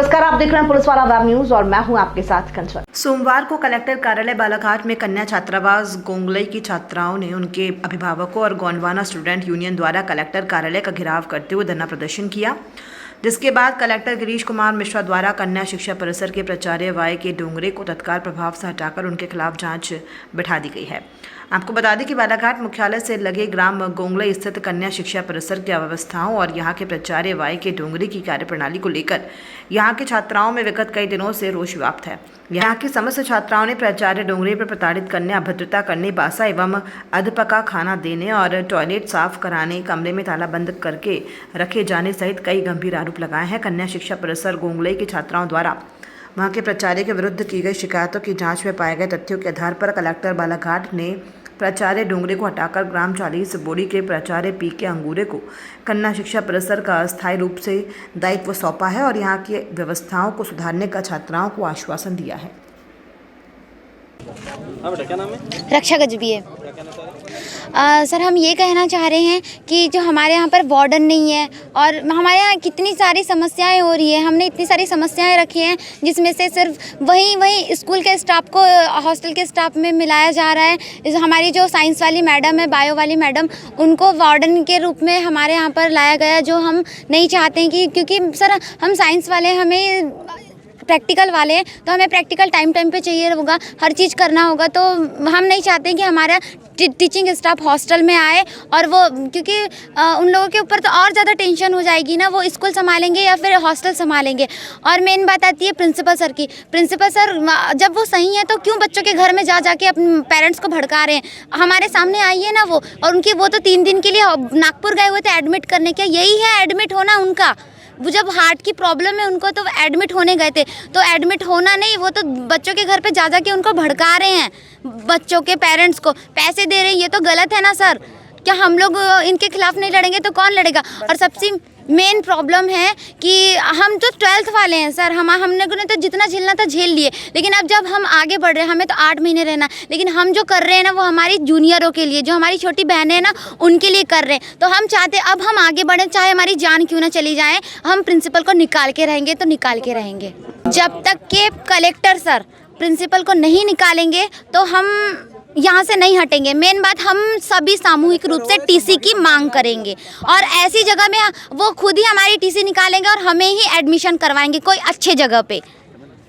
नमस्कार, आप देख रहे हैं पुलिस वाला वेब न्यूज और मैं हूं आपके साथ कंचन। सोमवार को कलेक्टर कार्यालय बालाघाट में कन्या छात्रावास गोंगलई की छात्राओं ने उनके अभिभावकों और गोंडवाना स्टूडेंट यूनियन द्वारा कलेक्टर कार्यालय का घेराव करते हुए धरना प्रदर्शन किया, जिसके बाद कलेक्टर गिरीश कुमार मिश्रा द्वारा कन्या शिक्षा परिसर के प्राचार्य वाई के डोंगरे को तत्काल प्रभाव से हटाकर उनके खिलाफ जांच बैठा दी गई है। आपको बता दें कि बालाघाट मुख्यालय से लगे ग्राम गोंगलई स्थित कन्या शिक्षा परिसर की अव्यवस्थाओं और यहाँ के प्राचार्य वाई के डोंगरे की कार्यप्रणाली को लेकर यहाँ के छात्राओं में विगत कई दिनों से रोष व्याप्त है। यहाँ की समस्त छात्राओं ने प्राचार्य डोंगरे पर प्रताड़ित करने, अभद्रता करने, बासा एवं अधपका खाना देने और टॉयलेट साफ कराने, कमरे में ताला बंद करके रखे जाने सहित कई गंभीर आरोप लगाए हैं। कन्या शिक्षा परिसर गोंगलई की छात्राओं द्वारा वहां के प्राचार्य के विरुद्ध की गई शिकायतों की जांच में पाए गए तथ्यों के आधार पर कलेक्टर बालाघाट ने प्राचार्य डोंगरे को हटाकर ग्राम 40 बोड़ी के प्राचार्य पी के अंगूरे को कन्या शिक्षा परिसर का अस्थायी रूप से दायित्व सौंपा है और यहाँ की व्यवस्थाओं को सुधारने का छात्राओं को आश्वासन दिया है। हाँ बेटा, क्या नाम है? रक्षा गजबीये। सर, हम ये कहना चाह रहे हैं कि जो हमारे यहाँ पर वार्डन नहीं है और हमारे यहाँ कितनी सारी समस्याएं हो रही है। हमने इतनी सारी समस्याएं रखी हैं जिसमें से सिर्फ वही स्कूल के स्टाफ को हॉस्टल के स्टाफ में मिलाया जा रहा है। हमारी जो साइंस वाली मैडम है, बायो वाली मैडम, उनको वार्डन के रूप में हमारे यहाँ पर लाया गया, जो हम नहीं चाहते हैं कि क्योंकि सर हम साइंस वाले, हमें प्रैक्टिकल वाले हैं तो हमें प्रैक्टिकल टाइम पे चाहिए होगा, हर चीज़ करना होगा। तो हम नहीं चाहते कि हमारा टीचिंग स्टाफ हॉस्टल में आए और वो, क्योंकि उन लोगों के ऊपर तो और ज़्यादा टेंशन हो जाएगी ना, वो स्कूल संभालेंगे या फिर हॉस्टल संभालेंगे। और मेन बात आती है प्रिंसिपल सर की। प्रिंसिपल सर जब वो सही है तो क्यों बच्चों के घर में जा के अपने पेरेंट्स को भड़का रहे हैं? हमारे सामने आइए ना वो। और उनकी वो तो 3 दिन के लिए नागपुर गए हुए थे एडमिट करने के। यही है एडमिट होना उनका। वो जब हार्ट की प्रॉब्लम है उनको तो एडमिट होने गए थे, तो एडमिट होना नहीं, वो तो बच्चों के घर पे जा के उनको भड़का रहे हैं। बच्चों के पेरेंट्स को पैसे दे रहे हैं, ये तो गलत है ना सर। क्या हम लोग इनके खिलाफ नहीं लड़ेंगे तो कौन लड़ेगा? और सबसे मेन प्रॉब्लम है कि हम तो 12th वाले हैं सर। हमने तो जितना झेलना था झेल लिए, लेकिन अब जब हम आगे बढ़ रहे हैं, हमें तो 8 महीने रहना, लेकिन हम जो कर रहे हैं ना वो हमारी जूनियरों के लिए, जो हमारी छोटी बहनें हैं ना उनके लिए कर रहे हैं। तो हम चाहते अब हम आगे बढ़ें, चाहे हमारी जान क्यों ना चली जाए, हम प्रिंसिपल को निकाल के रहेंगे तो निकाल के रहेंगे। जब तक के कलेक्टर सर प्रिंसिपल को नहीं निकालेंगे तो हम यहाँ से नहीं हटेंगे। मेन बात, हम सभी सामूहिक रूप से टीसी की मांग करेंगे और ऐसी जगह में वो खुद ही हमारी टीसी निकालेंगे और हमें ही एडमिशन करवाएंगे कोई अच्छे जगह पे।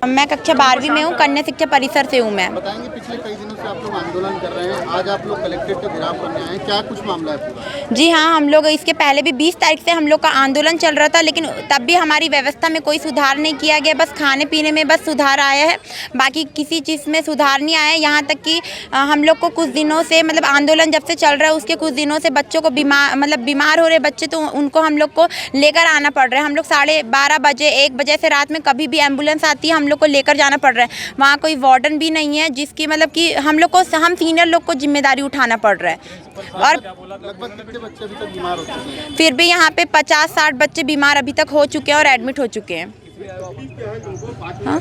मैं कक्षा 12वीं में हूँ, कन्या शिक्षा परिसर से हूँ मैं। बताएंगे, पिछले कई दिनों से आप लोग आंदोलन कर रहे हैं, आज आप लोग कलेक्ट्रेट का घेराव करने आए हैं, क्या कुछ मामला है पूरा? जी हाँ, हम लोग इसके पहले भी 20 तारीख से हम लोग का आंदोलन चल रहा था, लेकिन तब भी हमारी व्यवस्था में कोई सुधार नहीं किया गया। बस खाने पीने में बस सुधार आया है, बाकी किसी चीज़ में सुधार नहीं आया। यहाँ तक कि हम लोग को कुछ दिनों से, मतलब आंदोलन जब से चल रहा है उसके कुछ दिनों से बच्चों को बीमार हो रहे बच्चे, तो उनको हम लोग को लेकर आना पड़ रहा है। हम लोग 12:30 बजे 1 बजे से रात में कभी भी एम्बुलेंस आती है, हम लोग को लेकर जाना पड़ रहा है। वहाँ कोई वार्डन भी नहीं है जिसकी, मतलब कि हम सीनियर लोग को जिम्मेदारी उठाना पड़ रहा है। और लगभग कितने बच्चे अभी तक बीमार हो चुके हैं? फिर भी यहाँ पे 50-60 बच्चे बीमार अभी तक हो चुके हैं और एडमिट हो चुके हैं। हाँ?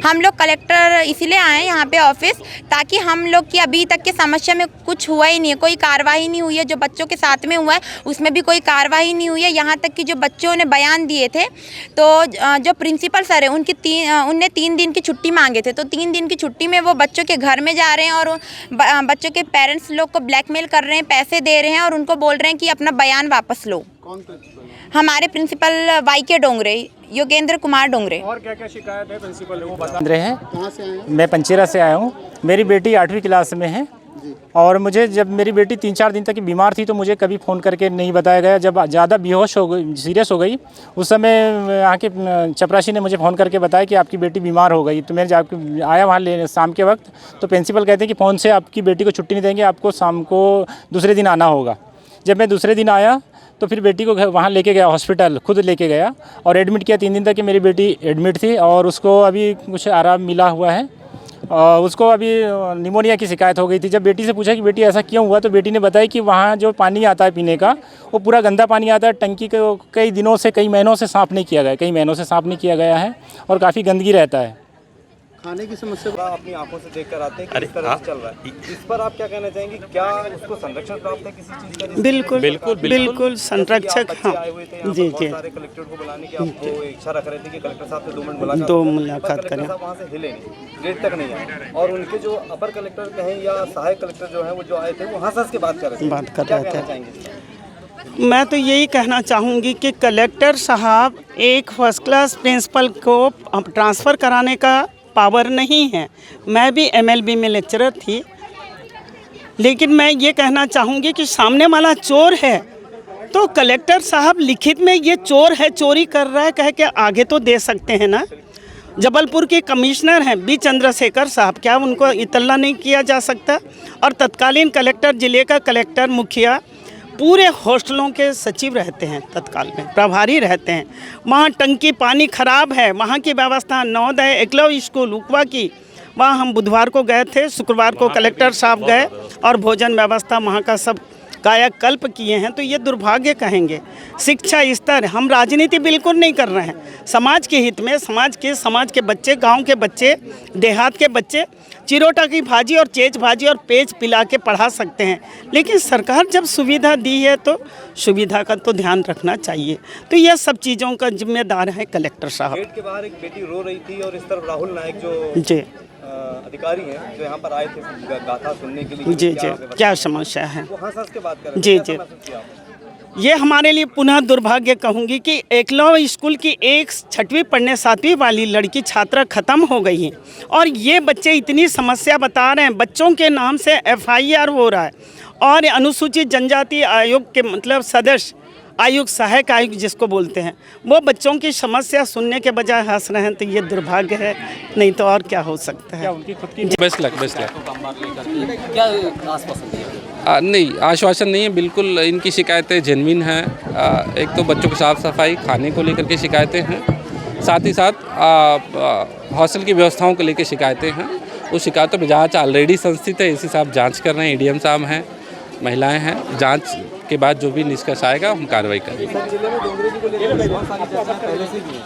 हम लोग कलेक्टर इसीलिए आए हैं यहाँ पे ऑफिस, ताकि हम लोग की अभी तक की समस्या में कुछ हुआ ही नहीं है, कोई कार्रवाई नहीं हुई है। जो बच्चों के साथ में हुआ है उसमें भी कोई कार्रवाई नहीं हुई है। यहाँ तक कि जो बच्चों ने बयान दिए थे, तो जो प्रिंसिपल सर है उनने 3 दिन की छुट्टी मांगे थे, तो 3 दिन की छुट्टी में वो बच्चों के घर में जा रहे हैं और बच्चों के पेरेंट्स लोग को ब्लैकमेल कर रहे हैं, पैसे दे रहे हैं और उनको बोल रहे हैं कि अपना बयान वापस लो। कौन प्रिंसिपल? हमारे प्रिंसिपल वाई के डोंगरे, योगेंद्र कुमार डोंगरे। और क्या क्या शिकायत है प्रिंसिपल वो बता हैं। कहाँ से आए हैं? मैं पंचेरा से आया हूँ। मेरी बेटी 8वीं क्लास में है और मुझे जब मेरी बेटी 3-4 दिन तक बीमार थी तो मुझे कभी फ़ोन करके नहीं बताया गया। जब ज़्यादा बेहोश हो गई, सीरियस हो गई, उस समय यहाँ के चपरासी ने मुझे फ़ोन करके बताया कि आपकी बेटी बीमार हो गई। तो मैं जब आया वहाँ लेने शाम के वक्त, तो प्रिंसिपल कहते हैं कि फ़ोन से आपकी बेटी को छुट्टी नहीं देंगे, आपको शाम को दूसरे दिन आना होगा। जब मैं दूसरे दिन आया तो फिर बेटी को वहाँ लेके गया, हॉस्पिटल खुद लेके गया और एडमिट किया। 3 दिन तक कि मेरी बेटी एडमिट थी और उसको अभी कुछ आराम मिला हुआ है। उसको अभी निमोनिया की शिकायत हो गई थी। जब बेटी से पूछा कि बेटी ऐसा क्यों हुआ, तो बेटी ने बताया कि वहाँ जो पानी आता है पीने का, वो पूरा गंदा पानी आता है। टंकी को कई दिनों से, कई महीनों से साफ़ नहीं किया गया, कई महीनों से साफ़ नहीं किया गया है और काफ़ी गंदगी रहता है। खाने की समस्या आप अपनी आंखों से देख कर आते हैं कि इस तरह से चल रहा है, इस पर आप क्या कहना चाहेंगे? क्या उसको संरक्षण प्राप्त है किसी चीज़ का? बिल्कुल बिल्कुल बिल्कुल संरक्षक। हाँ आए हुए थे जी बहुत जी सारे कलेक्टर को बुलाने की आपको इच्छा रख रहे थे कि कलेक्टर साहब से 2 मिनट दो मुलाकात कलेक्टर करें। साहब वहाँ से हिले नहीं, गेट तक नहीं आए, और उनके जो अपर कलेक्टर कहें या सहायक कलेक्टर जो है वो जो आए थे वो हंस के बात कर रहे थे। बात कर क्या रहे कहना थे। चाहेंगे? मैं तो यही कहना चाहूँगी कि कलेक्टर साहब एक फर्स्ट क्लास प्रिंसिपल को ट्रांसफ़र कराने का पावर नहीं है। मैं भी MLB में लेक्चरर थी, लेकिन मैं ये कहना चाहूँगी कि सामने वाला चोर है तो कलेक्टर साहब लिखित में ये चोर है, चोरी कर रहा है कह के आगे तो दे सकते हैं ना। जबलपुर के कमिश्नर हैं बी चंद्रशेखर साहब, क्या उनको इतला नहीं किया जा सकता? और तत्कालीन कलेक्टर, जिले का कलेक्टर, मुखिया, पूरे हॉस्टलों के सचिव रहते हैं, तत्काल में प्रभारी रहते हैं। वहाँ टंकी पानी खराब है, वहाँ की व्यवस्था नवोदय एकलव्य स्कूल उकवा की, वहाँ हम बुधवार को गए थे, शुक्रवार को कलेक्टर साहब गए और भोजन व्यवस्था वहाँ का सब कायाकल्प किए हैं। तो ये दुर्भाग्य कहेंगे। शिक्षा स्तर, हम राजनीति बिल्कुल नहीं कर रहे हैं, समाज के हित में, समाज के बच्चे, गांव के बच्चे, देहात के बच्चे चिरोटा की भाजी और चेज भाजी और पेज पिला के पढ़ा सकते हैं। लेकिन सरकार जब सुविधा दी है तो सुविधा का तो ध्यान रखना चाहिए। तो यह सब चीज़ों का जिम्मेदार है कलेक्टर साहब। गेट के बाहर एक बेटी रो रही थी और इस तरफ राहुल नायक जो जी अधिकारी हैं जो यहाँ पर आए थे गाथा सुनने के लिए, जी जी क्या समस्या है? वो हंस के बात कर रहे थे। जी कैसा जी महसूस किया आपने? ये हमारे लिए पुनः दुर्भाग्य कहूँगी कि एकलव्य स्कूल की एक 6वीं पढ़ने 7वीं वाली लड़की छात्रा ख़त्म हो गई है और ये बच्चे इतनी समस्या बता रहे हैं। बच्चों के नाम से FIR हो रहा है और अनुसूचित जनजाति आयोग के मतलब सदस्य आयुक्त, सहायक आयुक्त जिसको बोलते हैं, वो बच्चों की समस्या सुनने के बजाय हंस रहे हैं। तो ये दुर्भाग्य है, नहीं तो और क्या हो सकता है। बेस्ट लक नहीं, आश्वासन नहीं है, बिल्कुल इनकी शिकायतें जेन्युइन हैं। एक तो बच्चों की साफ़ सफाई, खाने को लेकर के शिकायतें हैं, साथ ही साथ हॉस्टल की व्यवस्थाओं को लेकर शिकायतें हैं। उस शिकायतों पर जांच ऑलरेडी संस्थित है, इसी साहब जांच कर रहे हैं, ADM साहब हैं, महिलाएं हैं। जांच के बाद जो भी निष्कर्ष आएगा हम कार्रवाई करेंगे। जिले में डोंगरे जी को लेकर बहुत सारी चर्चाएं पहले से भी हैं,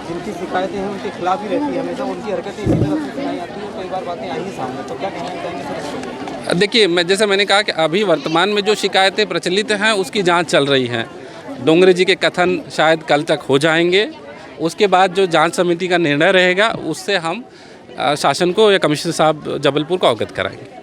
जिनकी शिकायतें हैं उनके खिलाफ ही रहती है, हमेशा उनकी हरकतें इसी तरह से सुनाई आती हैं, कई बार बातें आई हैं सामने। तो क्या कहना चाहेंगे सर? देखिए, जैसे मैंने कहा कि अभी वर्तमान में जो शिकायतें प्रचलित हैं उसकी जांच चल रही है। डोंगरे जी के कथन शायद कल तक हो जाएंगे, उसके बाद जो जांच समिति का निर्णय रहेगा उससे हम शासन को या कमिश्नर साहब जबलपुर को अवगत कराएंगे।